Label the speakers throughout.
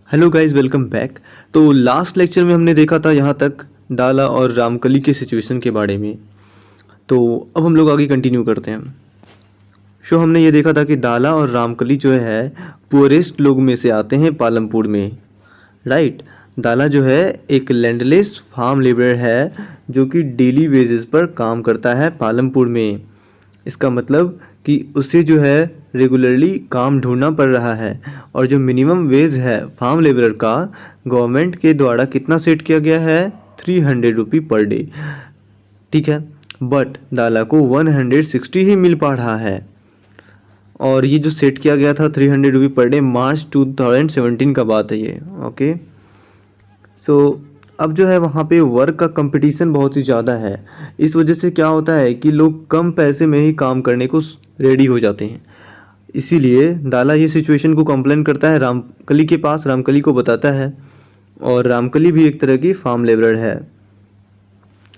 Speaker 1: Hello guys, welcome back. तो last lecture में हमने देखा था यहाँ तक दाला और रामकली के सिचुएशन के बारे में। तो अब हम लोग आगे कंटिन्यू करते हैं। हमने ये देखा था कि दाला और रामकली जो है पुअरेस्ट लोग में से आते हैं पालमपुर में, राइट। दाला जो है एक लैंडलेस फार्म लेबर है जो कि डेली वेजेस पर काम करता है पालमपुर में। इसका मतलब कि उसे जो है रेगुलरली काम ढूंढना पड़ रहा है, और जो मिनिमम वेज है फार्म लेबर का गवर्नमेंट के द्वारा कितना सेट किया गया है, 300 रुपी पर डे, ठीक है। बट दाला को 160 ही मिल पा रहा है, और ये जो सेट किया गया था 300 रुपी पर डे मार्च 2017 का बात है ये, ओके। सो अब जो है वहाँ पे वर्क का कंपटीशन बहुत ही ज़्यादा है। इस वजह से क्या होता है कि लोग कम पैसे में ही काम करने को रेडी हो जाते हैं। इसीलिए दाला ये सिचुएशन को कंप्लेन करता है रामकली के पास, रामकली को बताता है, और रामकली भी एक तरह की फार्म लेबरर है,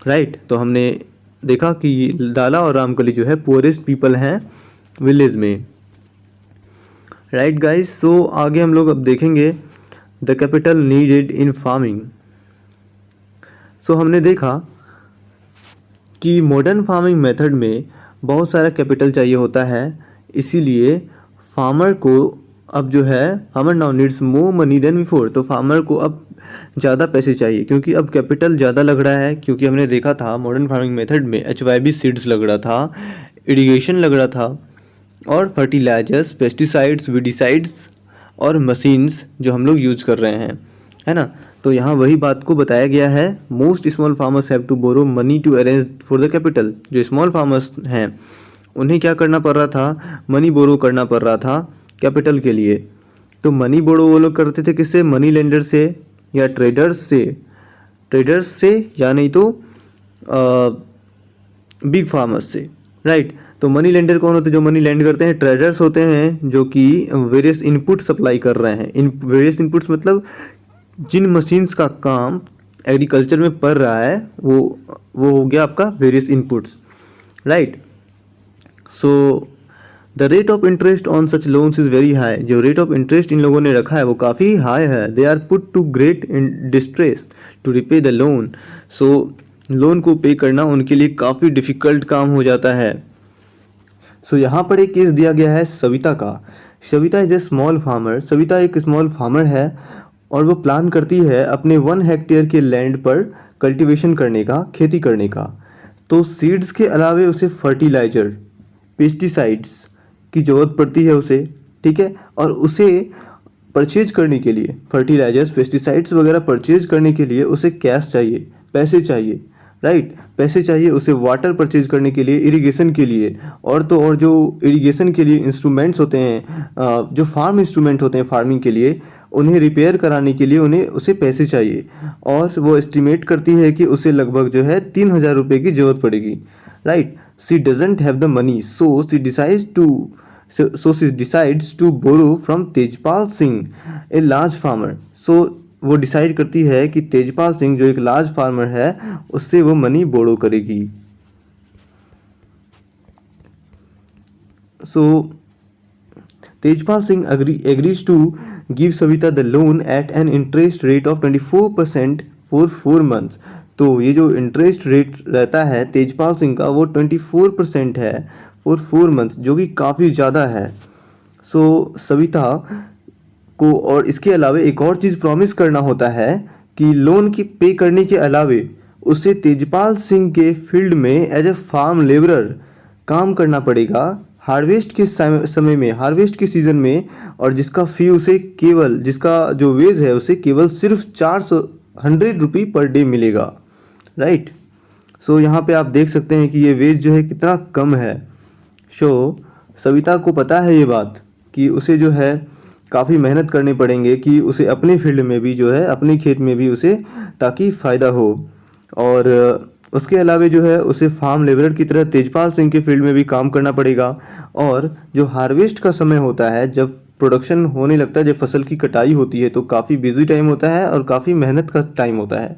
Speaker 1: राइट। तो हमने देखा कि दाला और रामकली जो है पुअरेस्ट पीपल हैं विलेज में, राइट गाइस। सो आगे हम लोग अब देखेंगे the capital needed in farming. So हमने देखा कि मॉडर्न फार्मिंग मेथड में बहुत सारा कैपिटल चाहिए होता है, इसीलिए फार्मर को अब जो है farmer now needs more money than before. तो फार्मर को अब ज़्यादा पैसे चाहिए क्योंकि अब कैपिटल ज़्यादा लग रहा है, क्योंकि हमने देखा था मॉडर्न फार्मिंग मेथड में HYB सीड्स लग रहा था, इरिगेशन लग रहा था, और फर्टिलाइजर्स, पेस्टिसाइड्स, वीडिसाइड्स और मशीन्स जो हम लोग यूज कर रहे हैं, है ना। तो यहाँ वही बात को बताया गया है, most small farmers have to borrow money to arrange for the capital. जो स्मॉल फार्मर्स हैं उन्हें क्या करना पड़ रहा था, मनी बोरो करना पड़ रहा था कैपिटल के लिए। तो मनी बोरो वो लोग करते थे किससे, मनी लेंडर से या ट्रेडर्स से या नहीं तो बिग फार्मर्स से, राइट। तो मनी लेंडर कौन होते हैं, जो मनी लेंड करते हैं, ट्रेडर्स होते हैं जो कि वेरियस इनपुट सप्लाई कर रहे हैं। इन वेरियस इनपुट्स मतलब जिन मशीन्स का काम एग्रीकल्चर में पड़ रहा है वो हो गया आपका various inputs, right. So the rate of interest on such loans is very high. जो रेट ऑफ इंटरेस्ट इन लोगों ने रखा है वो काफ़ी हाई है। They are put to great in distress to repay the loan. So loan को पे करना उनके लिए काफ़ी डिफ़िकल्ट काम हो जाता है। सो यहाँ पर एक केस दिया गया है सविता का। Savita is a small farmer. Savita एक स्मॉल फार्मर है और वो प्लान करती है अपने 1 हेक्टेयर के लैंड पर कल्टीवेशन करने का, खेती करने का। तो सीड्स के अलावे उसे फर्टिलाइजर, पेस्टिसाइड्स की ज़रूरत पड़ती है उसे, ठीक है। और उसे परचेज करने के लिए, फर्टिलाइजर्स, पेस्टिसाइड्स वगैरह परचेज करने के लिए उसे कैश चाहिए, पैसे चाहिए, राइट। पैसे चाहिए उसे वाटर परचेज करने के लिए, इरिगेशन के लिए, और तो और जो इरिगेशन के लिए इंस्ट्रूमेंट्स होते हैं, जो फार्म इंस्ट्रूमेंट होते हैं फार्मिंग के लिए, उन्हें रिपेयर कराने के लिए उसे पैसे चाहिए। और वो एस्टिमेट करती है कि उसे लगभग जो है 3000 रुपये की ज़रूरत पड़ेगी, right. She doesn't have the money, so she decides to borrow from Tejpal Singh, a large farmer. So वो डिसाइड करती है कि तेजपाल सिंह जो एक लार्ज फार्मर है उससे वो मनी बोरो करेगी। सो Tejpal Singh agrees to give Savita the loan at an interest rate of 24% for 4 months। तो ये जो इंटरेस्ट रेट रहता है तेजपाल सिंह का वो 24% है फॉर 4 मंथ्स, जो कि काफ़ी ज़्यादा है। सो सविता को और इसके अलावे एक और चीज़ प्रॉमिस करना होता है कि लोन की पे करने के अलावे उसे तेजपाल सिंह के फील्ड में एज ए फार्म लेबरर काम करना पड़ेगा हार्वेस्ट के समय में, हार्वेस्ट के सीज़न में, और जिसका फ़ी उसे केवल, जिसका जो वेज है उसे केवल सिर्फ 400 रुपये पर डे मिलेगा, राइट। सो यहाँ पे आप देख सकते हैं कि ये वेज जो है कितना कम है। सविता को पता है ये बात कि उसे जो है काफ़ी मेहनत करने पड़ेंगे कि उसे अपने फील्ड में भी जो है, अपने खेत में भी उसे, ताकि फ़ायदा हो। और उसके अलावे जो है उसे फार्म लेबरर की तरह तेजपाल सिंह के फील्ड में भी काम करना पड़ेगा। और जो हार्वेस्ट का समय होता है, जब प्रोडक्शन होने लगता है, जब फसल की कटाई होती है, तो काफ़ी बिजी टाइम होता है और काफ़ी मेहनत का टाइम होता है।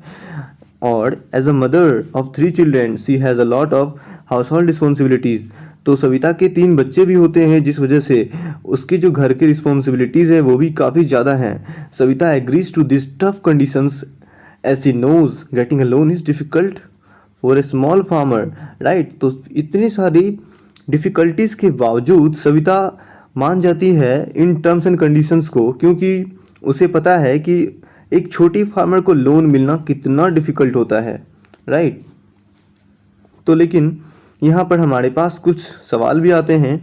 Speaker 1: और as a mother of 3 children she has a lot of household responsibilities. तो सविता के 3 बच्चे भी होते हैं, जिस वजह से उसके जो घर की रिस्पॉन्सिबिलिटीज़ हैं वो भी काफ़ी ज़्यादा हैं। Savita agrees to this tough conditions as she knows getting a loan is difficult for a small farmer, right. तो इतनी सारी डिफ़िकल्टीज़ के बावजूद सविता मान जाती है इन टर्म्स एंड कंडीशंस को, क्योंकि उसे पता है कि एक छोटी फार्मर को लोन मिलना कितना डिफ़िकल्ट होता है, राइट। तो लेकिन यहाँ पर हमारे पास कुछ सवाल भी आते हैं।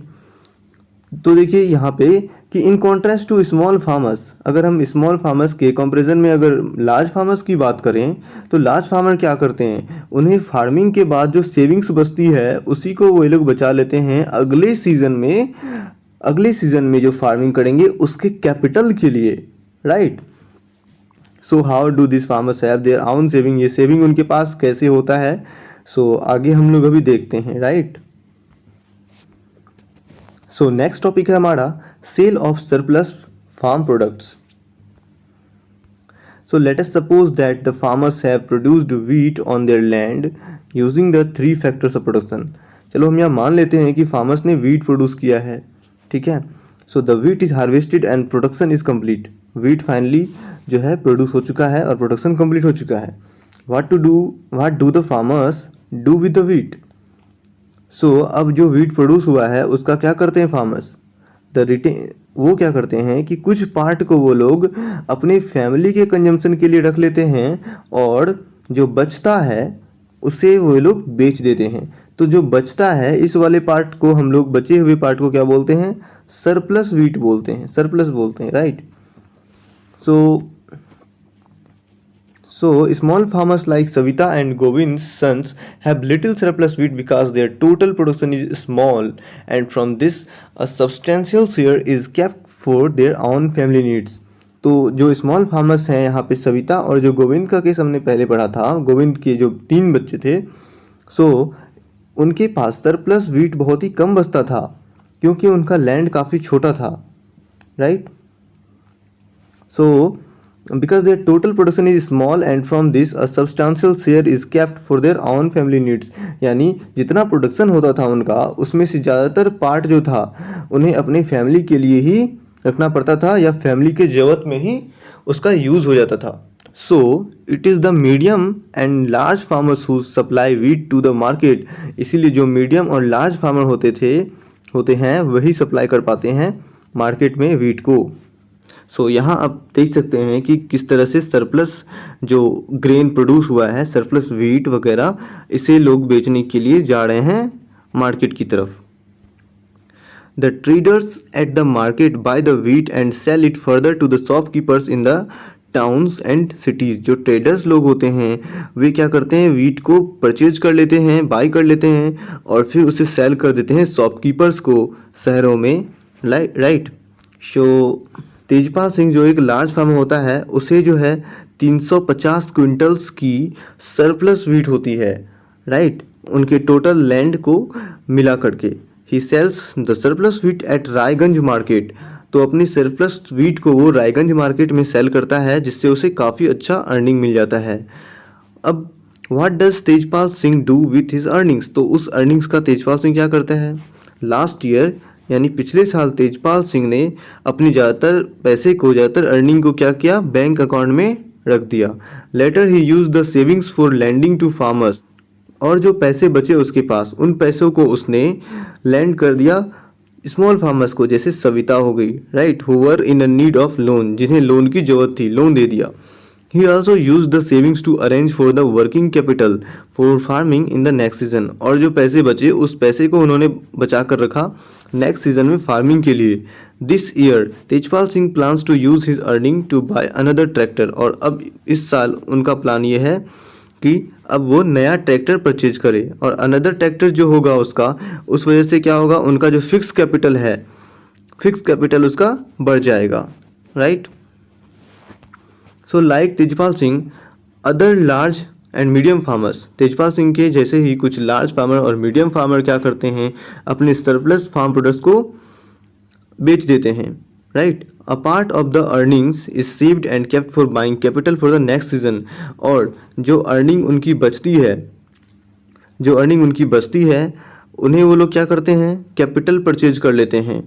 Speaker 1: तो देखिए यहाँ पे कि in contrast to small farmers, अगर हम स्मॉल फार्मर्स के कंपैरिजन में अगर लार्ज फार्मर्स की बात करें तो लार्ज फार्मर क्या करते हैं, उन्हें फार्मिंग के बाद जो सेविंग्स बचती है उसी को वो लोग बचा लेते हैं अगले सीज़न में जो फार्मिंग करेंगे उसके कैपिटल के लिए, right. So how do this farmers have their own saving, ये सेविंग उनके पास कैसे होता है, सो आगे हम लोग अभी देखते हैं, राइट। सो नेक्स्ट टॉपिक है हमारा sale of surplus farm products. So let us suppose that the farmers have produced wheat on their land using the 3 factors of production। चलो हम यहाँ मान लेते हैं कि फार्मर्स ने वीट प्रोड्यूस किया है, ठीक है। So the wheat is harvested and production is complete, wheat finally जो है प्रोड्यूस हो चुका है और प्रोडक्शन कंप्लीट हो चुका है। What do the farmers do with the wheat. So अब जो वीट प्रोड्यूस हुआ है उसका क्या करते हैं फार्मर्स, वो क्या करते हैं कि कुछ पार्ट को वो लोग अपने फैमिली के कंजम्पशन के लिए रख लेते हैं और जो बचता है उसे वो लोग बेच देते हैं। तो जो बचता है इस वाले पार्ट को हम लोग, बचे हुए पार्ट को क्या बोलते हैं, सरप्लस वीट बोलते हैं, सरप्लस बोलते हैं, right. So small farmers like Savita and Govind's sons have little surplus wheat because their total production is small, and from this a substantial share is kept for their own family needs। तो जो small farmers हैं यहाँ पे सविता और जो गोविंद का case हमने पहले पढ़ा था, गोविंद के जो 3 बच्चे थे, सो उनके पास सरप्लस वीट बहुत ही कम बचता था क्योंकि उनका लैंड काफ़ी छोटा था, right. So because their total production is small and from this a substantial share is kept for their own family needs। यानी जितना प्रोडक्शन होता था उनका उसमें से ज़्यादातर पार्ट जो था उन्हें अपने फैमिली के लिए ही रखना पड़ता था या फैमिली के ज़रूरत में ही उसका यूज़ हो जाता था। So it is the medium and large farmers who supply wheat to the market. इसीलिए जो मीडियम और लार्ज फार्मर होते हैं वही सप्लाई कर पाते हैं मार्केट में वीट को। सो यहाँ आप देख सकते हैं कि किस तरह से सरप्लस जो ग्रेन प्रोड्यूस हुआ है, सरप्लस वीट वगैरह, इसे लोग बेचने के लिए जा रहे हैं मार्केट की तरफ। The traders at the market buy the wheat and sell it further to the shopkeepers in the towns and cities. जो ट्रेडर्स लोग होते हैं वे क्या करते हैं, वीट को परचेज कर लेते हैं, बाई कर लेते हैं और फिर उसे सेल कर देते हैं शॉपकीपर्स को शहरों में, राइट। सो तेजपाल सिंह जो एक लार्ज फार्मर होता है उसे जो है 350 क्विंटल्स की सरप्लस वीट होती है, राइट, उनके टोटल लैंड को मिला करके। He sells the surplus wheat at Raiganj market. तो अपनी सरप्लस वीट को वो रायगंज मार्केट में सेल करता है जिससे उसे काफ़ी अच्छा अर्निंग मिल जाता है। अब what does Tejpal Singh do with his earnings. तो उस अर्निंग्स का तेजपाल सिंह क्या करता है, लास्ट ईयर यानी पिछले साल तेजपाल सिंह ने अपनी ज़्यादातर अर्निंग को क्या किया, बैंक अकाउंट में रख दिया। Later he use the savings for lending to farmers. और जो पैसे बचे उसके पास, उन पैसों को उसने लैंड कर दिया स्मॉल फार्मर्स को, जैसे सविता हो गई, right, who were in a need of loan, जिन्हें लोन की जरूरत थी, लोन दे दिया। He also used the savings to arrange for the working capital for farming in the next season। और जो पैसे बचे उस पैसे को उन्होंने बचा कर रखा नेक्स्ट सीजन में फार्मिंग के लिए। This year Tejpal Singh plans to use his earning to buy another tractor. और अब इस साल उनका प्लान ये है कि अब वो नया ट्रैक्टर परचेज करे और अनदर ट्रैक्टर जो होगा उसका, उस वजह से क्या होगा, उनका जो फिक्स कैपिटल उसका बढ़ जाएगा, right. So like Tejpal Singh other large and medium farmers, Tejpal Singh के जैसे ही कुछ लार्ज फार्मर और मीडियम फार्मर क्या करते हैं, अपने सरप्लस फार्म प्रोडक्ट्स को बेच देते हैं, right. A part of the earnings is saved and kept for buying capital for the next season. और जो अर्निंग उनकी बचती है उन्हें वो लोग क्या करते हैं, कैपिटल परचेज कर लेते हैं,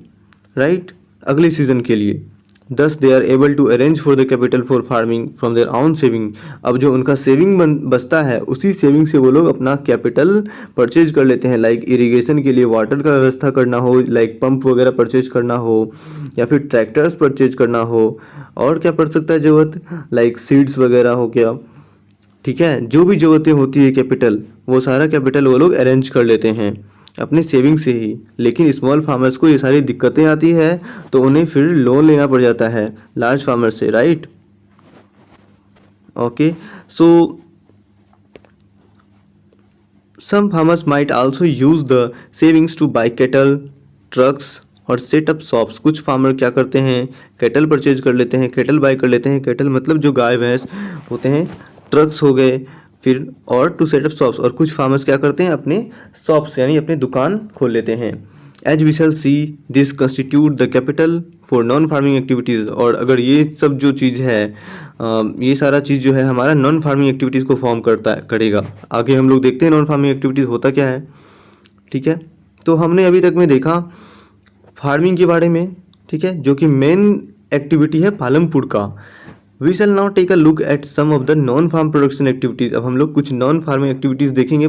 Speaker 1: राइट, अगले सीज़न के लिए। Thus they are able to arrange for the capital for farming from their own saving. अब जो उनका सेविंग बचता है उसी सेविंग से वो लोग अपना कैपिटल परचेज कर लेते हैं, लाइक इरिगेशन के लिए वाटर का व्यवस्था करना हो, लाइक पंप वगैरह परचेज करना हो, या फिर ट्रैक्टर्स परचेज करना हो, और क्या पड़ सकता है ज़रूरत, लाइक सीड्स वगैरह हो गया, ठीक है। जो भी ज़रूरतें होती है कैपिटल, वो सारा कैपिटल वो लोग अरेंज कर लेते हैं अपने सेविंग से ही। लेकिन स्मॉल फार्मर्स को ये सारी दिक्कतें आती है तो उन्हें फिर लोन लेना पड़ जाता है लार्ज फार्मर से, right. Okay, so some farmers might also use the savings to buy cattle, trucks और सेटअप शॉप्स। कुछ फार्मर क्या करते हैं, कैटल परचेज कर लेते हैं, कैटल बाई कर लेते हैं, कैटल मतलब जो गाय भैंस होते हैं, ट्रक्स हो गए, फिर और टू सेटअप शॉप्स। और कुछ फार्मर्स क्या करते हैं, अपने शॉप्स यानी अपने दुकान खोल लेते हैं। As we shall see this constitute the capital for non farming activities. और अगर ये सब जो चीज़ है, ये सारा चीज़ जो है हमारा नॉन फार्मिंग एक्टिविटीज़ को फॉर्म करेगा। आगे हम लोग देखते हैं नॉन फार्मिंग एक्टिविटीज़ होता क्या है, ठीक है। तो हमने अभी तक में देखा फार्मिंग के बारे में, ठीक है, जो कि मेन एक्टिविटी है पालमपुर का। We shall now take a look at some of the non farm production activities. अब हम लोग कुछ नॉन फार्मिंग एक्टिविटीज़ देखेंगे,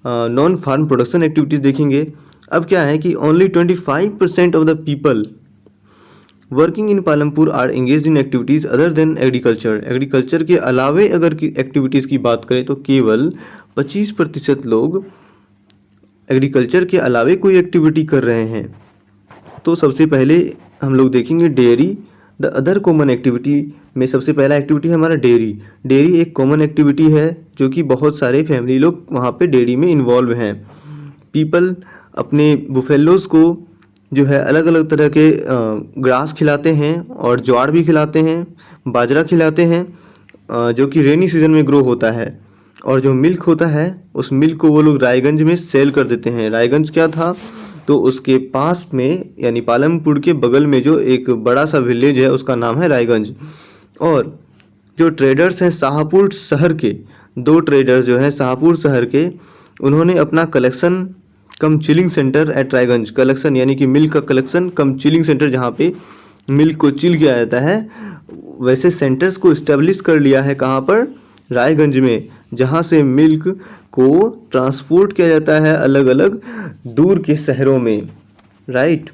Speaker 1: नॉन फार्म प्रोडक्शन एक्टिविटीज़ देखेंगे। अब क्या है कि only 25% of the people working in Palampur are engage in activities other than agriculture. Agriculture के अलावे अगर की एक्टिविटीज़ की बात करें तो केवल 25% लोग एग्रीकल्चर के अलावे कोई एक्टिविटी कर रहे हैं। तो सबसे पहले हम लोग देखेंगे dairy, the other common activity में सबसे पहला एक्टिविटी है हमारा डेयरी। डेयरी एक कॉमन एक्टिविटी है जो कि बहुत सारे फैमिली लोग वहाँ पे डेयरी में इन्वॉल्व हैं। पीपल अपने बुफेलोज़ को जो है अलग अलग तरह के ग्रास खिलाते हैं और ज्वार भी खिलाते हैं, बाजरा खिलाते हैं, जो कि रेनी सीजन में ग्रो होता है। और जो मिल्क होता है उस मिल्क को वो लोग रायगंज में सेल कर देते हैं। रायगंज क्या था, तो उसके पास में यानी पालमपुर के बगल में जो एक बड़ा सा विलेज है उसका नाम है रायगंज। और जो ट्रेडर्स हैं शाहपुर शहर के, दो ट्रेडर्स जो हैं शाहपुर शहर के, उन्होंने अपना collection come chilling centre at Raiganj, collection यानी कि मिल्क का कलेक्शन कम चिलिंग सेंटर जहाँ पे मिल्क को चिल किया जाता है, वैसे सेंटर्स को इस्टेब्लिश कर लिया है। कहाँ पर, रायगंज में, जहाँ से मिल्क को ट्रांसपोर्ट किया जाता है अलग अलग दूर के शहरों में, राइट।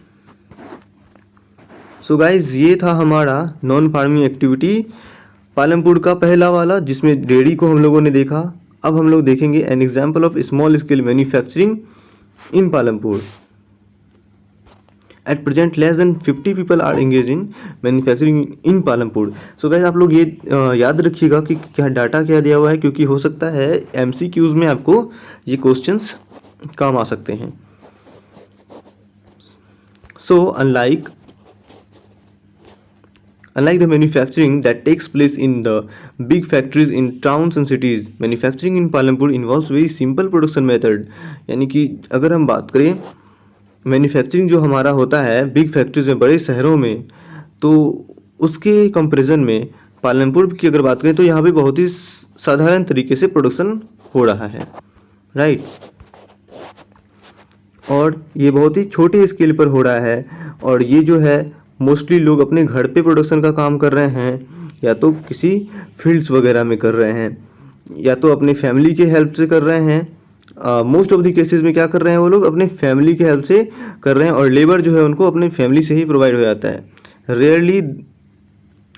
Speaker 1: सो गाइज, ये था हमारा नॉन फार्मिंग एक्टिविटी पालमपुर का पहला वाला, जिसमें डेयरी को हम लोगों ने देखा। अब हम लोग देखेंगे an example of small scale manufacturing in Palampur. At present less than 50 people are engage in manufacturing in Palampur. So guys, आप लोग ये याद रखिएगा कि क्या डाटा क्या दिया हुआ है, क्योंकि हो सकता है MCQs में आपको ये क्वेश्चंस काम आ सकते हैं। So unlike the manufacturing that takes place in the big factories in towns and cities, manufacturing in Palampur involves very simple production method। यानी कि अगर हम बात करें मैन्युफैक्चरिंग जो हमारा होता है बिग फैक्ट्रीज में, बड़े शहरों में, तो उसके कंपैरिजन में पालमपुर की अगर बात करें तो यहाँ पे बहुत ही साधारण तरीके से प्रोडक्शन हो रहा है, राइट। और ये बहुत ही छोटे स्केल पर हो रहा है। और ये जो है मोस्टली लोग अपने घर पे प्रोडक्शन का काम कर रहे हैं, या तो किसी फील्ड्स वगैरह में कर रहे हैं, या तो अपने फैमिली के हेल्प से कर रहे हैं। मोस्ट ऑफ द केसेस में क्या कर रहे हैं वो लोग अपने फैमिली के हेल्प से कर रहे हैं, और लेबर जो है उनको अपने फैमिली से ही प्रोवाइड हो जाता है। रेयरली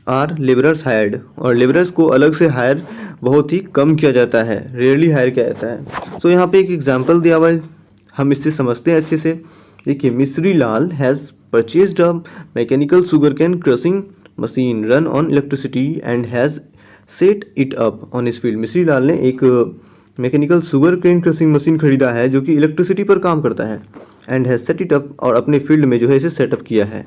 Speaker 1: आर लेबरर्स हायर्ड, और लेबरर्स को अलग से हायर बहुत ही कम किया जाता है, रेयरली हायर किया जाता है। सो यहाँ पे एक एग्जाम्पल दिया हुआ है, हम इससे समझते हैं अच्छे से। देखिए, मिस्री लाल has purchased a mechanical sugarcane crushing machine run on electricity and has set it up on his field। मिस्री लाल ने एक mechanical sugar cane crushing machine खरीदा है जो कि इलेक्ट्रिसिटी पर काम करता है, and has set it up, और अपने फील्ड में जो है इसे सेटअप किया है,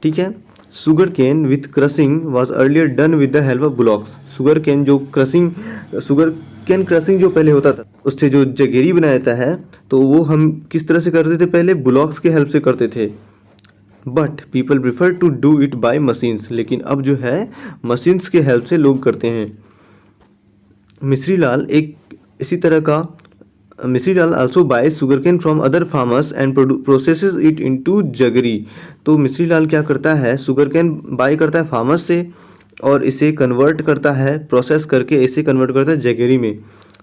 Speaker 1: ठीक है। Sugar cane with crushing was earlier done with the help of bullocks. Sugar cane crushing जो पहले होता था उससे जो जगेरी बनाया जाता है, तो वो हम किस तरह से करते थे, पहले ब्लॉक्स के हेल्प से करते थे। But people prefer to do it by machines, लेकिन अब जो है मशीन्स के हेल्प से लोग करते हैं। मिस्री लाल एक इसी तरह का Mishri Lal also buys sugarcane from other farmers and processes it into जगरी। तो मिश्री लाल क्या करता है, सुगरकेन बाय करता है फार्मर से और इसे कन्वर्ट करता है, प्रोसेस करके इसे कन्वर्ट करता है जगेरी में।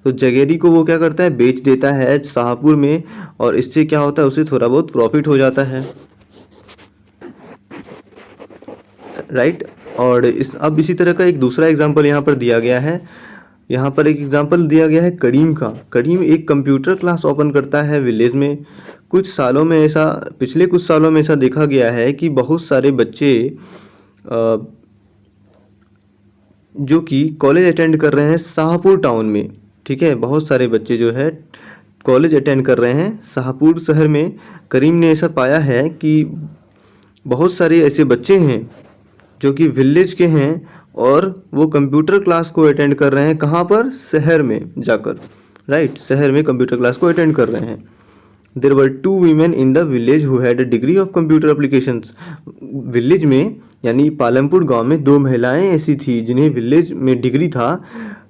Speaker 1: तो जगेरी को वो क्या करता है, बेच देता है शाहपुर में, और इससे क्या होता है, उसे थोड़ा बहुत प्रॉफिट हो जाता है, राइट। और अब इसी तरह का एक दूसरा एग्जांपल यहाँ पर दिया गया है। यहाँ पर एक एग्जांपल दिया गया है करीम का। करीम एक कंप्यूटर क्लास ओपन करता है विलेज में। पिछले कुछ सालों में ऐसा देखा गया है कि बहुत सारे बच्चे जो कि कॉलेज अटेंड कर रहे हैं शाहपुर टाउन में, ठीक है, बहुत सारे बच्चे जो है कॉलेज अटेंड कर रहे हैं शाहपुर शहर में। करीम ने ऐसा पाया है कि बहुत सारे ऐसे बच्चे हैं जो कि विलेज के हैं और वो कंप्यूटर क्लास को अटेंड कर रहे हैं, कहाँ पर, शहर में जाकर, राइट, शहर में कंप्यूटर क्लास को अटेंड कर रहे हैं। There were 2 women in the village who had a degree of computer applications. Village में यानी पालमपुर गांव में 2 महिलाएं ऐसी थी जिन्हें विलेज में डिग्री था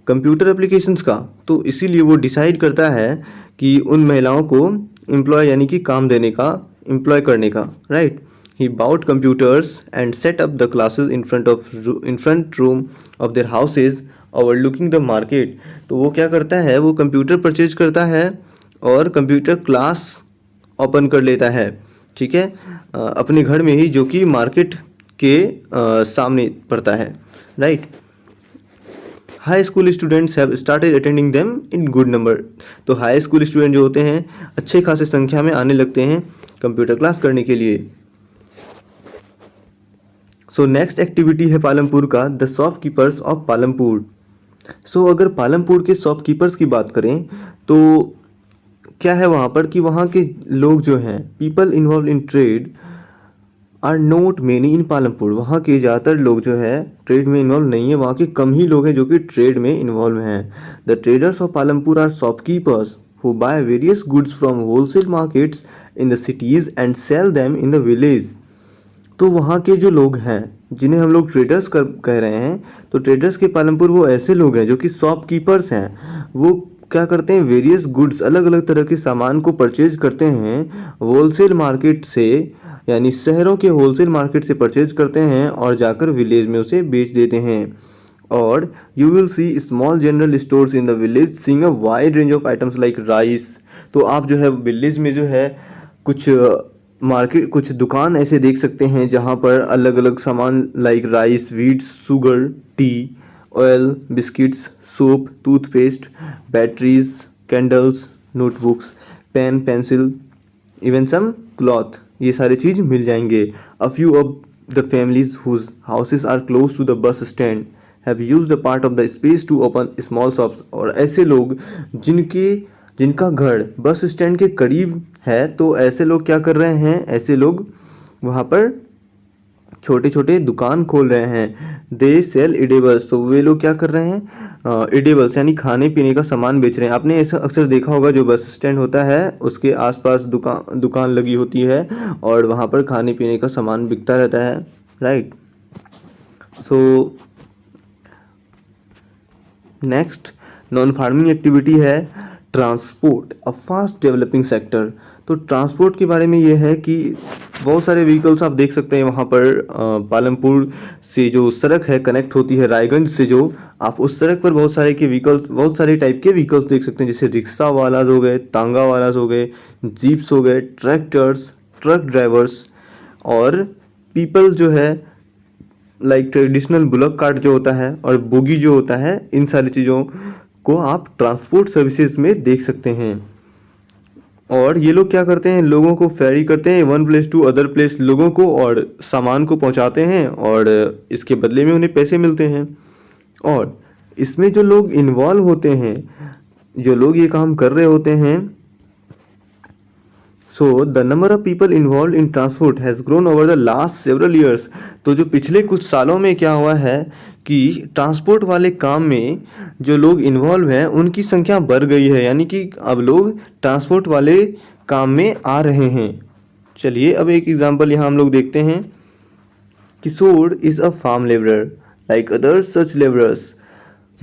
Speaker 1: कंप्यूटर एप्लीकेशंस का। तो इसीलिए वो डिसाइड करता है कि उन महिलाओं को एम्प्लॉय यानी कि काम देने का, एम्प्लॉय करने का, right. He bought computers and set up the classes in front room of their houses overlooking the market। तो वो क्या करता है, वो कंप्यूटर परचेज करता है और कंप्यूटर क्लास ओपन कर लेता है, ठीक है, अपने घर में ही, जो कि मार्केट के सामने पड़ता है, right. High school students have started attending them in good number. तो हाई स्कूल स्टूडेंट जो होते हैं अच्छे खासे संख्या में आने लगते हैं कंप्यूटर क्लास करने के लिए। सो नेक्स्ट एक्टिविटी है पालमपुर का, द शॉपकीपर्स ऑफ पालमपुर। सो अगर पालमपुर के शॉपकीपर्स की बात करें तो क्या है वहाँ पर कि वहाँ के लोग जो हैं, people involve in trade are not many in Palampur. वहाँ के ज़्यादातर लोग जो है ट्रेड में इन्वॉल्व नहीं है, वहाँ के कम ही लोग हैं जो कि ट्रेड में इन्वॉल्व हैं। The traders of Palampur are shopkeepers who buy various goods from wholesale markets in the cities and sell them in the village. तो वहाँ के जो लोग हैं जिन्हें हम लोग ट्रेडर्स कह रहे हैं, तो ट्रेडर्स के पालमपुर वो ऐसे लोग हैं जो कि शॉपकीपर्स हैं। वो क्या करते हैं, वेरियस गुड्स, अलग अलग तरह के सामान को परचेज करते हैं होलसेल मार्केट से, यानी शहरों के होलसेल मार्केट से परचेज करते हैं और जाकर विलेज में उसे बेच देते हैं। और you will C small general stores in the village seeing a wide range of items like rice. तो आप जो है विलेज में जो है कुछ दुकान ऐसे देख सकते हैं जहाँ पर अलग अलग सामान like rice, wheat, sugar, tea, oil, biscuits, soap, toothpaste, batteries, candles, notebooks, pen, pencil, even some cloth, ये सारी चीज़ मिल जाएंगे। A few of the families whose houses are close to the bus stand have used a part of the space to open small shops. और ऐसे लोग जिनका घर बस स्टैंड के करीब है, तो ऐसे लोग क्या कर रहे हैं, ऐसे लोग वहाँ पर छोटे छोटे दुकान खोल रहे हैं। They sell edibles. तो वे लोग क्या कर रहे हैं, इडेबल्स यानी खाने पीने का सामान बेच रहे हैं। आपने ऐसा अक्सर देखा होगा, जो बस स्टैंड होता है उसके आसपास दुकान लगी होती है और वहाँ पर खाने पीने का सामान बिकता रहता है, right. So next non farming activity है transport, a fast developing sector. तो ट्रांसपोर्ट के बारे में ये है कि बहुत सारे व्हीकल्स आप देख सकते हैं वहाँ पर। पालमपुर से जो सड़क है कनेक्ट होती है रायगंज से, जो आप उस सड़क पर बहुत सारे टाइप के व्हीकल्स देख सकते हैं, जैसे रिक्शा वालाज हो गए, तांगा वालाज हो गए, जीप्स हो गए, ट्रैक्टर्स, ट्रक ड्राइवर्स और पीपल जो है लाइक ट्रेडिशनल बुलक कार्ट जो होता है और बोगी जो होता है, इन सारी चीज़ों को आप ट्रांसपोर्ट सर्विसेज में देख सकते हैं। और ये लोग क्या करते हैं, लोगों को फेरी करते हैं one place to other place, लोगों को और सामान को पहुंचाते हैं और इसके बदले में उन्हें पैसे मिलते हैं। और इसमें जो लोग इन्वॉल्व होते हैं, जो लोग ये काम कर रहे होते हैं, so the number of people involve in transport has grown over the last several years. तो जो पिछले कुछ सालों में क्या हुआ है कि ट्रांसपोर्ट वाले काम में जो लोग इन्वॉल्व हैं उनकी संख्या बढ़ गई है, यानी कि अब लोग ट्रांसपोर्ट वाले काम में आ रहे हैं। चलिए अब एक एग्जांपल यहाँ हम लोग देखते हैं। Kishore is a farm labourer like other such labourers.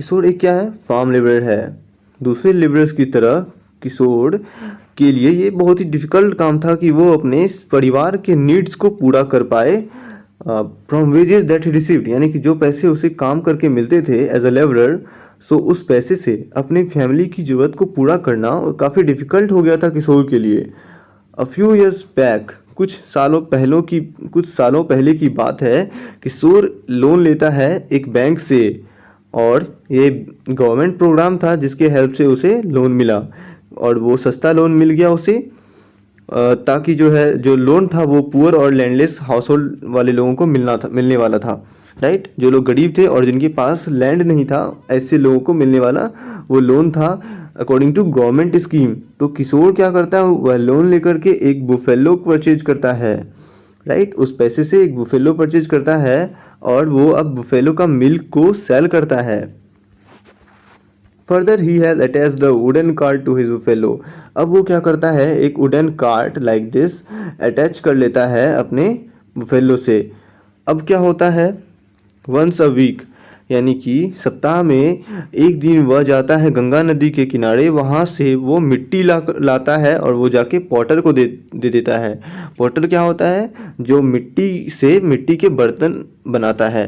Speaker 1: Kishore एक क्या है, फार्म लेबरर है, दूसरे लेबरर्स की तरह किशोर के लिए ये बहुत ही डिफ़िकल्ट काम था कि वो अपने परिवार के नीड्स को पूरा कर पाए from wages that he received, यानी कि जो पैसे उसे काम करके मिलते थे एज अ लेबरर, सो उस पैसे से अपनी फैमिली की ज़रूरत को पूरा करना काफ़ी डिफ़िकल्ट हो गया था किशोर के लिए। अ फ्यू ईयर्स बैक, कुछ सालों पहले की बात है, किशोर लोन लेता है एक बैंक से, और ये गवर्नमेंट प्रोग्राम था जिसके हेल्प से उसे लोन मिला, और वो सस्ता लोन मिल गया उसे, ताकि जो लोन था वो पुअर और लैंडलेस हाउस होल्ड वाले लोगों को मिलने वाला था, राइट। जो लोग गरीब थे और जिनके पास लैंड नहीं था, ऐसे लोगों को मिलने वाला वो लोन था अकॉर्डिंग टू गवर्नमेंट स्कीम। तो किशोर क्या करता है, वह लोन लेकर के एक बुफेलो परचेज करता है, राइट। उस पैसे से एक बुफेलो परचेज करता है और वो अब बुफेलो का मिल्क को सेल करता है। Further he has attached the wooden cart to his buffalo. अब वो क्या करता है, एक wooden cart like this attach कर लेता है अपने बुफेलो से। अब क्या होता है, वंस अ वीक, यानी कि सप्ताह में एक दिन वह जाता है गंगा नदी के किनारे, वहाँ से वो मिट्टी लाता है और वो जाके पॉटर को दे देता है। पॉटर क्या होता है, जो मिट्टी से मिट्टी के बर्तन बनाता है।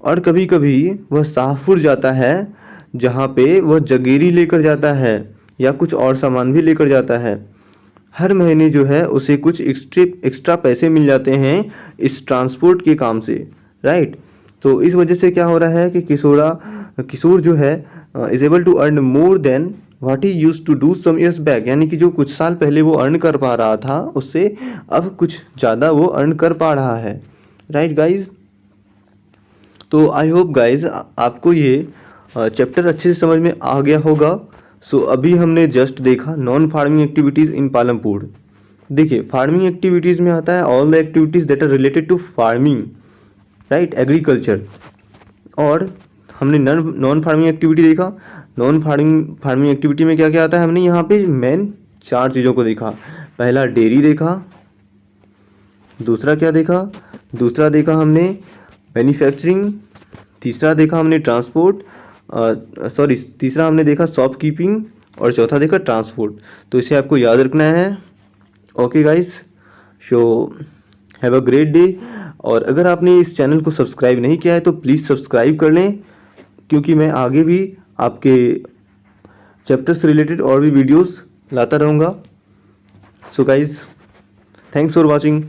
Speaker 1: और कभी कभी वह शाहपुर जाता है, जहाँ पे वह जगीरी लेकर जाता है या कुछ और सामान भी लेकर जाता है। हर महीने जो है उसे कुछ एक्स्ट्रा पैसे मिल जाते हैं इस ट्रांसपोर्ट के काम से, राइट। तो इस वजह से क्या हो रहा है कि किशोर जो है is able to earn more than what he used to do some years back, यानी कि जो कुछ साल पहले वो अर्न कर पा रहा था उससे अब कुछ ज़्यादा वो अर्न कर पा रहा है, राइट गाइज। तो आई होप गाइज आपको ये चैप्टर अच्छे से समझ में आ गया होगा। सो अभी हमने जस्ट देखा non farming activities in Palampur. देखिए, फार्मिंग एक्टिविटीज़ में आता है all the activities that are related to farming, right, agriculture. और हमने नॉन फार्मिंग एक्टिविटी देखा। नॉन फार्मिंग एक्टिविटी में क्या क्या आता है, हमने यहाँ पे मेन 4 चीज़ों को देखा। पहला डेयरी देखा, दूसरा क्या देखा, दूसरा देखा हमने मैन्युफैक्चरिंग, तीसरा देखा हमने तीसरा हमने देखा शॉपकीपिंग, और चौथा देखा ट्रांसपोर्ट। तो इसे आपको याद रखना है। Okay guys, so have a great day. और अगर आपने इस चैनल को सब्सक्राइब नहीं किया है तो प्लीज़ सब्सक्राइब कर लें, क्योंकि मैं आगे भी आपके चैप्टर से रिलेटेड और भी वीडियोस लाता रहूँगा। So guys, thanks for watching.